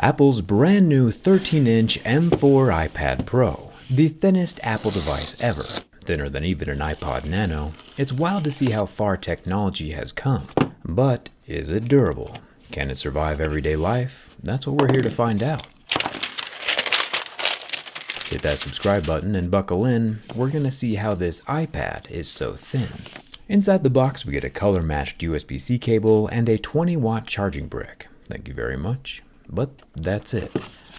Apple's brand new 13-inch M4 iPad Pro, the thinnest Apple device ever, thinner than even an iPod Nano. It's wild to see how far technology has come, but is it durable? Can it survive everyday life? That's what we're here to find out. Hit that subscribe button and buckle in. We're gonna see how this iPad is so thin. Inside the box we get a color-matched USB-C cable and a 20-watt charging brick. Thank you very much. But that's it.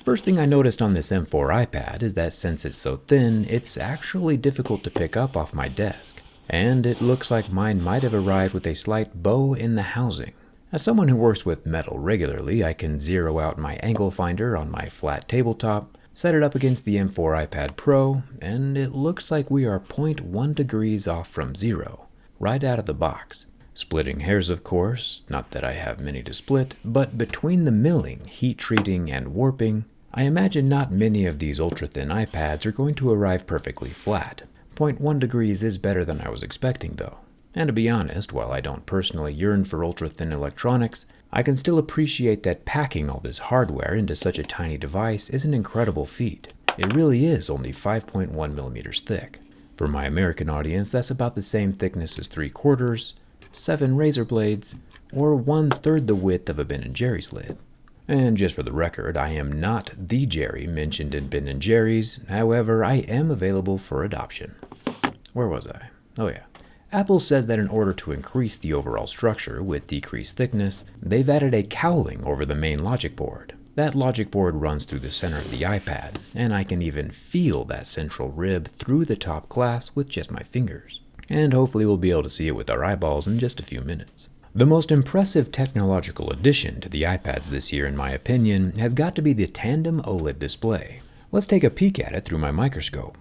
First thing I noticed on this M4 iPad is that since it's so thin, it's actually difficult to pick up off my desk. And it looks like mine might have arrived with a slight bow in the housing. As someone who works with metal regularly, I can zero out my angle finder on my flat tabletop, set it up against the M4 iPad Pro, and it looks like we are 0.1 degrees off from zero, right out of the box. Splitting hairs, of course, not that I have many to split, but between the milling, heat treating, and warping, I imagine not many of these ultra-thin iPads are going to arrive perfectly flat. 0.1 degrees is better than I was expecting though. And to be honest, while I don't personally yearn for ultra-thin electronics, I can still appreciate that packing all this hardware into such a tiny device is an incredible feat. It really is only 5.1 millimeters thick. For my American audience, that's about the same thickness as 3/4, 7 razor blades, or 1/3 the width of a Ben & Jerry's lid. And just for the record, I am not the Jerry mentioned in Ben & Jerry's, however, I am available for adoption. Where was I? Oh yeah. Apple says that in order to increase the overall structure with decreased thickness, they've added a cowling over the main logic board. That logic board runs through the center of the iPad, and I can even feel that central rib through the top glass with just my fingers. And hopefully we'll be able to see it with our eyeballs in just a few minutes. The most impressive technological addition to the iPads this year, in my opinion, has got to be the tandem OLED display. Let's take a peek at it through my microscope.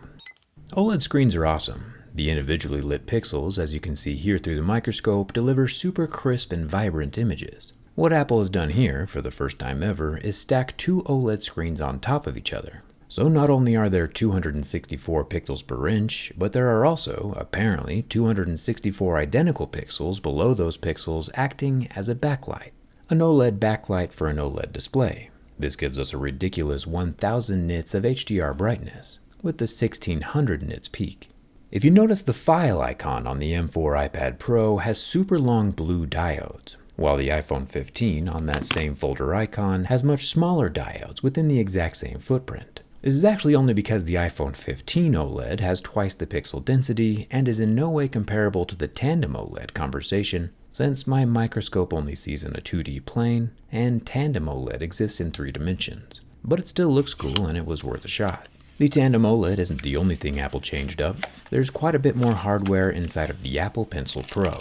OLED screens are awesome. The individually lit pixels, as you can see here through the microscope, deliver super crisp and vibrant images. What Apple has done here, for the first time ever, is stack two OLED screens on top of each other. So not only are there 264 pixels per inch, but there are also, apparently, 264 identical pixels below those pixels acting as a backlight. An OLED backlight for an OLED display. This gives us a ridiculous 1000 nits of HDR brightness, with the 1600 nits peak. If you notice, the file icon on the M4 iPad Pro has super long blue diodes, while the iPhone 15 on that same folder icon has much smaller diodes within the exact same footprint. This is actually only because the iPhone 15 OLED has twice the pixel density and is in no way comparable to the tandem OLED conversation, since my microscope only sees in a 2D plane and tandem OLED exists in 3 dimensions. But it still looks cool and it was worth a shot. The tandem OLED isn't the only thing Apple changed up. There's quite a bit more hardware inside of the Apple Pencil Pro.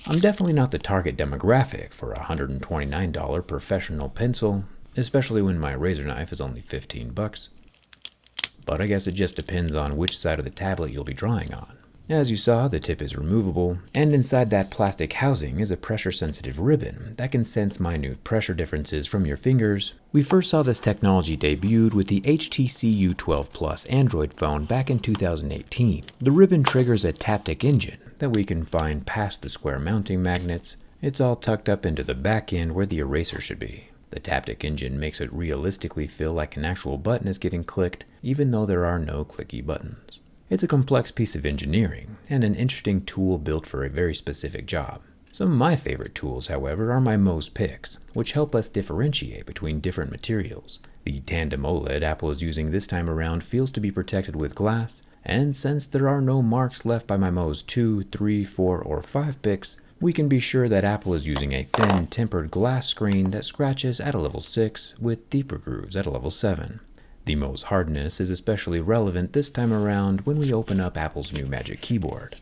I'm definitely not the target demographic for a $129 professional pencil, especially when my razor knife is only $15. But I guess it just depends on which side of the tablet you'll be drawing on. As you saw, the tip is removable, and inside that plastic housing is a pressure-sensitive ribbon that can sense minute pressure differences from your fingers. We first saw this technology debuted with the HTC U12 Plus Android phone back in 2018. The ribbon triggers a taptic engine that we can find past the square mounting magnets. It's all tucked up into the back end where the eraser should be. The taptic engine makes it realistically feel like an actual button is getting clicked, even though there are no clicky buttons. It's a complex piece of engineering, and an interesting tool built for a very specific job. Some of my favorite tools, however, are my Mohs picks, which help us differentiate between different materials. The tandem OLED Apple is using this time around feels to be protected with glass, and since there are no marks left by my Mohs 2, 3, 4, or 5 picks, we can be sure that Apple is using a thin, tempered glass screen that scratches at a level 6 with deeper grooves at a level 7. The Mohs hardness is especially relevant this time around when we open up Apple's new Magic Keyboard.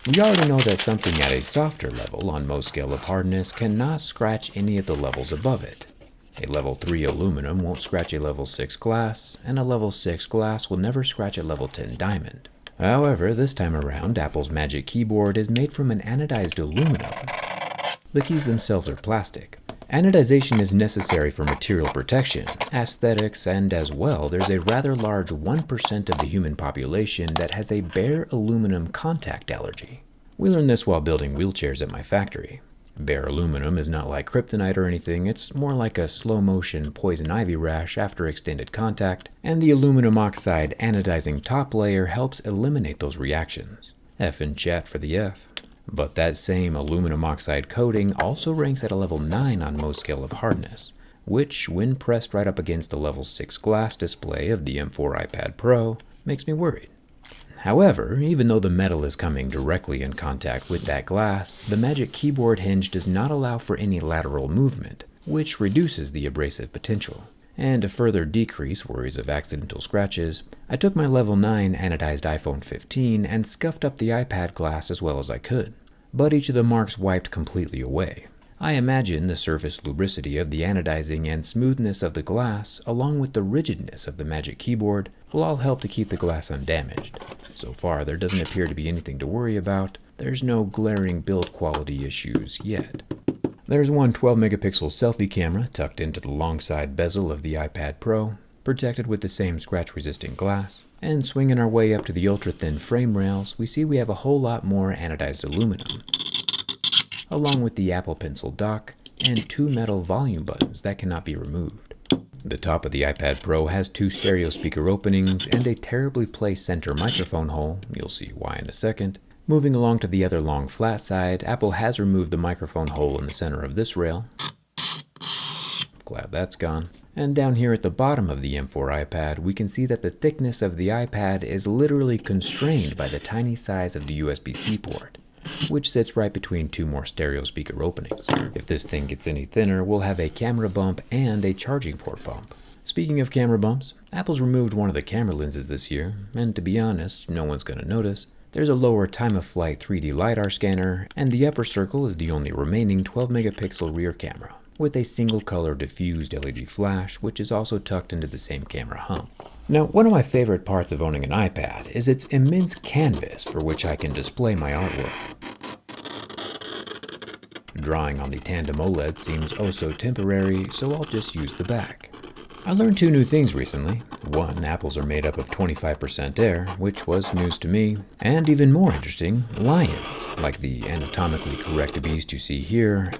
We already know that something at a softer level on Mohs scale of hardness cannot scratch any of the levels above it. A level 3 aluminum won't scratch a level 6 glass, and a level 6 glass will never scratch a level 10 diamond. However, this time around, Apple's Magic Keyboard is made from an anodized aluminum. The keys themselves are plastic. Anodization is necessary for material protection, aesthetics, and as well, there's a rather large 1% of the human population that has a bare aluminum contact allergy. We learned this while building wheelchairs at my factory. Bare aluminum is not like kryptonite or anything, it's more like a slow-motion poison ivy rash after extended contact, and the aluminum oxide anodizing top layer helps eliminate those reactions. F in chat for the F. But that same aluminum oxide coating also ranks at a level 9 on Mohs scale of hardness, which, when pressed right up against the level 6 glass display of the M4 iPad Pro, makes me worried. However, even though the metal is coming directly in contact with that glass, the Magic Keyboard hinge does not allow for any lateral movement, which reduces the abrasive potential. And to further decrease worries of accidental scratches, I took my level 9 anodized iPhone 15 and scuffed up the iPad glass as well as I could. But each of the marks wiped completely away. I imagine the surface lubricity of the anodizing and smoothness of the glass, along with the rigidness of the Magic Keyboard, will all help to keep the glass undamaged. So far, there doesn't appear to be anything to worry about. There's no glaring build quality issues yet. There's one 12-megapixel selfie camera tucked into the long side bezel of the iPad Pro, protected with the same scratch-resistant glass. And swinging our way up to the ultra-thin frame rails, we see we have a whole lot more anodized aluminum, along with the Apple Pencil dock and 2 metal volume buttons that cannot be removed. The top of the iPad Pro has 2 stereo speaker openings and a terribly placed center microphone hole, you'll see why in a second. Moving along to the other long flat side, Apple has removed the microphone hole in the center of this rail. Glad that's gone. And down here at the bottom of the M4 iPad, we can see that the thickness of the iPad is literally constrained by the tiny size of the USB-C port, which sits right between 2 more stereo speaker openings. If this thing gets any thinner, we'll have a camera bump and a charging port bump. Speaking of camera bumps, Apple's removed one of the camera lenses this year, and to be honest, no one's gonna notice. There's a lower time-of-flight 3D LiDAR scanner, and the upper circle is the only remaining 12-megapixel rear camera, with a single-color diffused LED flash, which is also tucked into the same camera hump. Now, one of my favorite parts of owning an iPad is its immense canvas for which I can display my artwork. Drawing on the tandem OLED seems oh so temporary, so I'll just use the back. I learned 2 new things recently. One, apples are made up of 25% air, which was news to me. And even more interesting, lions, like the anatomically correct beast you see here,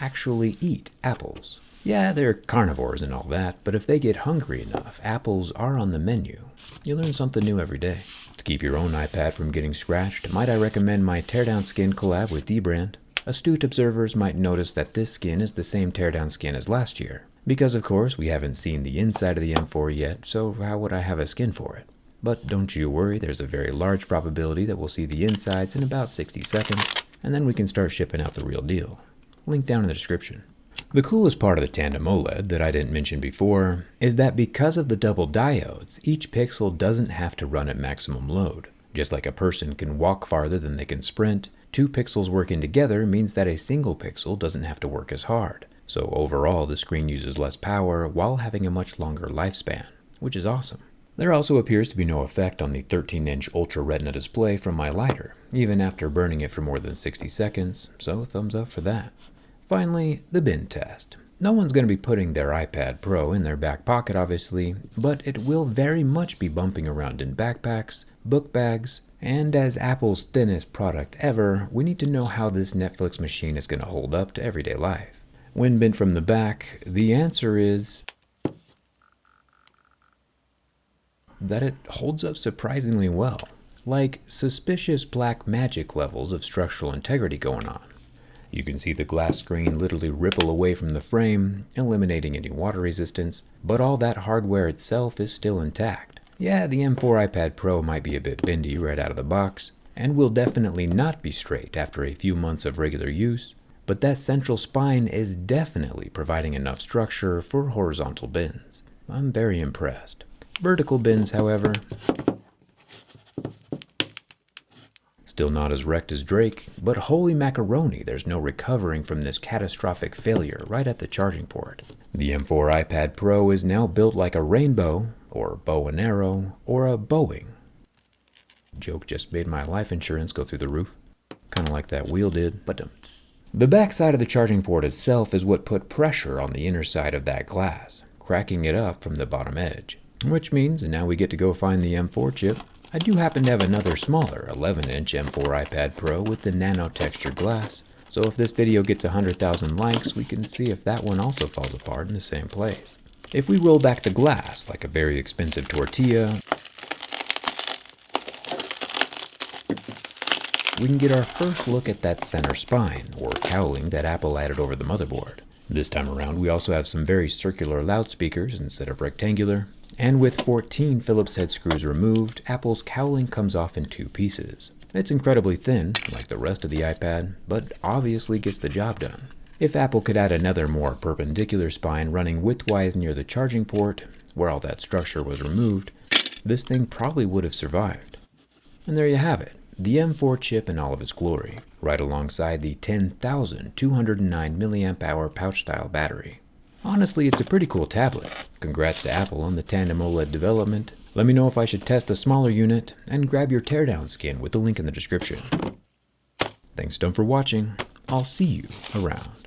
actually eat apples. Yeah, they're carnivores and all that, but if they get hungry enough, apples are on the menu. You learn something new every day. To keep your own iPad from getting scratched, might I recommend my Teardown Skin collab with dbrand. Astute observers might notice that this skin is the same teardown skin as last year. Because of course, we haven't seen the inside of the M4 yet, so how would I have a skin for it? But don't you worry, there's a very large probability that we'll see the insides in about 60 seconds, and then we can start shipping out the real deal. Link down in the description. The coolest part of the tandem OLED that I didn't mention before is that because of the double diodes, each pixel doesn't have to run at maximum load. Just like a person can walk farther than they can sprint, 2 pixels working together means that a single pixel doesn't have to work as hard. So overall, the screen uses less power while having a much longer lifespan, which is awesome. There also appears to be no effect on the 13-inch Ultra Retina display from my lighter, even after burning it for more than 60 seconds, so thumbs up for that. Finally, the bin test. No one's going to be putting their iPad Pro in their back pocket, obviously, but it will very much be bumping around in backpacks, book bags, and as Apple's thinnest product ever, we need to know how this Netflix machine is going to hold up to everyday life. When bent from the back, the answer is that it holds up surprisingly well, like suspicious black magic levels of structural integrity going on. You can see the glass screen literally ripple away from the frame, eliminating any water resistance, but all that hardware itself is still intact. Yeah, the M4 iPad Pro might be a bit bendy right out of the box, and will definitely not be straight after a few months of regular use, but that central spine is definitely providing enough structure for horizontal bends. I'm very impressed. Vertical bends, however, still not as wrecked as Drake, but holy macaroni, there's no recovering from this catastrophic failure right at the charging port. The M4 iPad Pro is now built like a rainbow, or bow and arrow, or a Boeing. Joke just made my life insurance go through the roof. Kinda like that wheel did, but the back side of the charging port itself is what put pressure on the inner side of that glass, cracking it up from the bottom edge. Which means now we get to go find the M4 chip, I do happen to have another smaller 11-inch M4 iPad Pro with the nano textured glass, so if this video gets 100,000 likes, we can see if that one also falls apart in the same place. If we roll back the glass like a very expensive tortilla, we can get our first look at that center spine, or cowling, that Apple added over the motherboard. This time around, we also have some very circular loudspeakers instead of rectangular, and with 14 Phillips head screws removed, Apple's cowling comes off in 2 pieces. It's incredibly thin, like the rest of the iPad, but obviously gets the job done. If Apple could add another more perpendicular spine running widthwise near the charging port, where all that structure was removed, this thing probably would have survived. And there you have it, the M4 chip in all of its glory, right alongside the 10,209 mAh pouch-style battery. Honestly, it's a pretty cool tablet. Congrats to Apple on the tandem OLED development. Let me know if I should test the smaller unit, and grab your teardown skin with the link in the description. Thanks again for watching. I'll see you around.